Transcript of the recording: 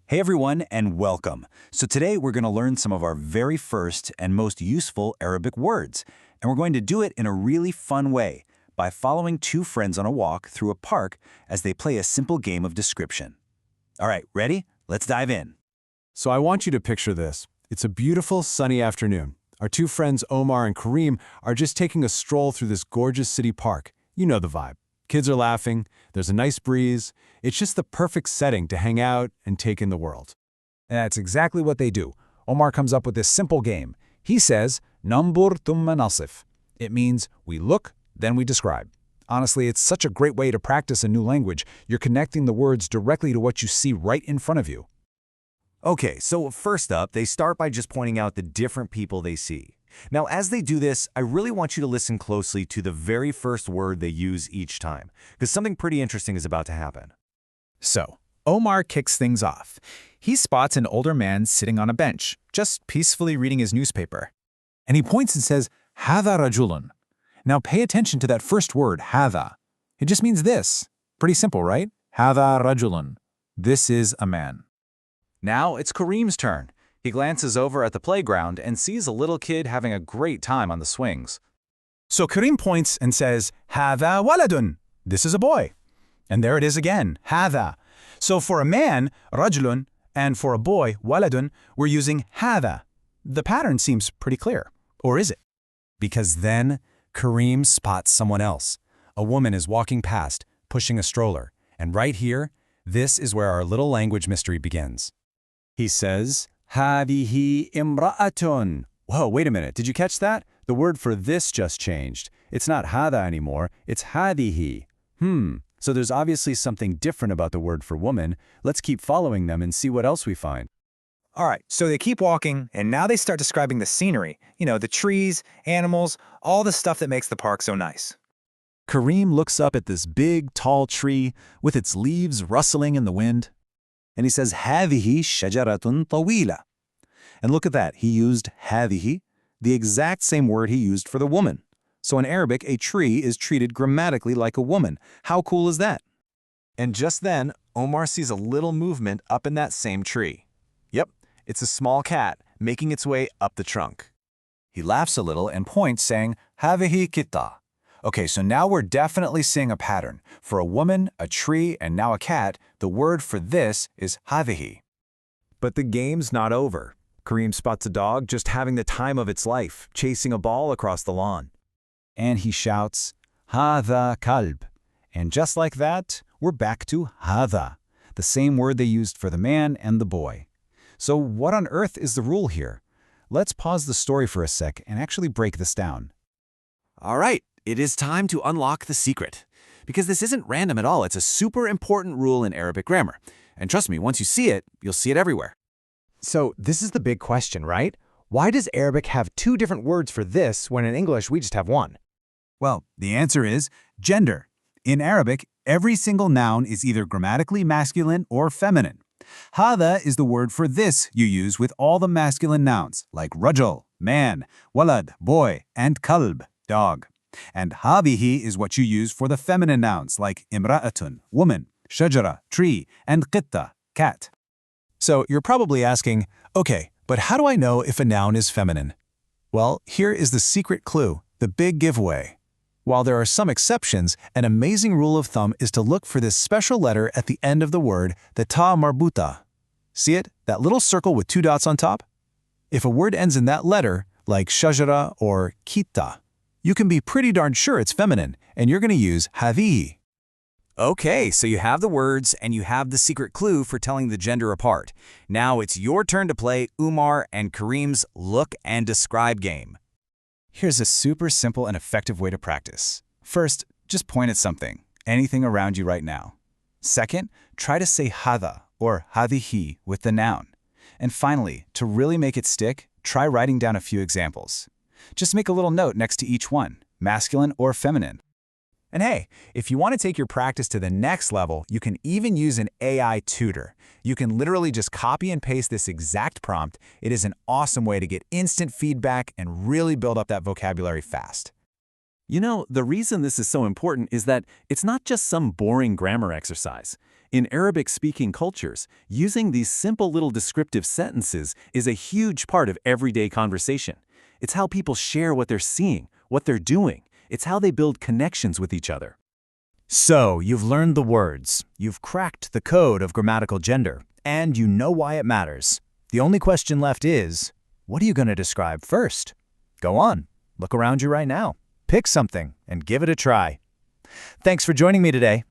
Hey everyone, and welcome. So today we're going to learn some of our very first and most useful Arabic words, and we're going to do it in a really fun way by following two friends on a walk through a park as they play a simple game of description. All right, ready? Let's dive in. So I want you to picture this. It's a beautiful, sunny afternoon. Our two friends, Omar and Kareem, are just taking a stroll through this gorgeous city park. You know the vibe. Kids are laughing, there's a nice breeze. It's just the perfect setting to hang out and take in the world. And that's exactly what they do. Omar comes up with this simple game. He says, Nambur thumma nasif. It means we look, then we describe. Honestly, it's such a great way to practice a new language. You're connecting the words directly to what you see right in front of you. Okay, so first up, they start by just pointing out the different people they see. Now, as they do this, I really want you to listen closely to the very first word they use each time, because something pretty interesting is about to happen. So, Omar kicks things off. He spots an older man sitting on a bench, just peacefully reading his newspaper. And he points and says, Hadha rajulun. Now pay attention to that first word, hadha. It just means this. Pretty simple, right? Hadha rajulun. This is a man. Now it's Kareem's turn. He glances over at the playground and sees a little kid having a great time on the swings. So Kareem points and says, Hadha waladun. This is a boy. And there it is again, hadha. So for a man, rajulun, and for a boy, waladun, we're using hadha. The pattern seems pretty clear. Or is it? Because then Kareem spots someone else. A woman is walking past, pushing a stroller. And right here, this is where our little language mystery begins. He says, Hadihi imra'atun. Whoa, wait a minute. Did you catch that? The word for this just changed. It's not hada anymore. It's hadihi. So there's obviously something different about the word for woman. Let's keep following them and see what else we find. All right, so they keep walking, and now they start describing the scenery. You know, the trees, animals, all the stuff that makes the park so nice. Kareem looks up at this big, tall tree with its leaves rustling in the wind. And he says, هذه شجرة طويلة. And look at that, he used هذه, the exact same word he used for the woman. So in Arabic, a tree is treated grammatically like a woman. How cool is that? And just then, Omar sees a little movement up in that same tree. Yep, it's a small cat making its way up the trunk. He laughs a little and points, saying, هذه كتة. Okay, so now we're definitely seeing a pattern. For a woman, a tree, and now a cat, the word for this is هذه. But the game's not over. Kareem spots a dog just having the time of its life, chasing a ball across the lawn. And he shouts, هذا كلب. And just like that, we're back to هذا, the same word they used for the man and the boy. So what on earth is the rule here? Let's pause the story for a sec and actually break this down. All right, it is time to unlock the secret. Because this isn't random at all, it's a super important rule in Arabic grammar. And trust me, once you see it, you'll see it everywhere. So this is the big question, right? Why does Arabic have two different words for this when in English we just have one? Well, the answer is gender. In Arabic, every single noun is either grammatically masculine or feminine. Hada is the word for this you use with all the masculine nouns, like rajul, man, walad, boy, and kalb, dog. And habihi is what you use for the feminine nouns, like imra'atun, woman, shajara, tree, and qitta, cat. So you're probably asking, okay, but how do I know if a noun is feminine? Well, here is the secret clue, the big giveaway. While there are some exceptions, an amazing rule of thumb is to look for this special letter at the end of the word, the ta marbuta. See it? That little circle with two dots on top? If a word ends in that letter, like shajara or kita, you can be pretty darn sure it's feminine, and you're going to use hadhihi. Okay, so you have the words and you have the secret clue for telling the gender apart. Now it's your turn to play Umar and Kareem's Look and Describe game. Here's a super simple and effective way to practice. First, just point at something, anything around you right now. Second, try to say hadha or hadihi with the noun. And finally, to really make it stick, try writing down a few examples. Just make a little note next to each one, masculine or feminine. And hey, if you want to take your practice to the next level, you can even use an AI tutor. You can literally just copy and paste this exact prompt. It is an awesome way to get instant feedback and really build up that vocabulary fast. You know, the reason this is so important is that it's not just some boring grammar exercise. In Arabic-speaking cultures, using these simple little descriptive sentences is a huge part of everyday conversation. It's how people share what they're seeing, what they're doing. It's how they build connections with each other. So, you've learned the words, you've cracked the code of grammatical gender, and you know why it matters. The only question left is, what are you going to describe first? Go on, look around you right now, pick something, and give it a try. Thanks for joining me today.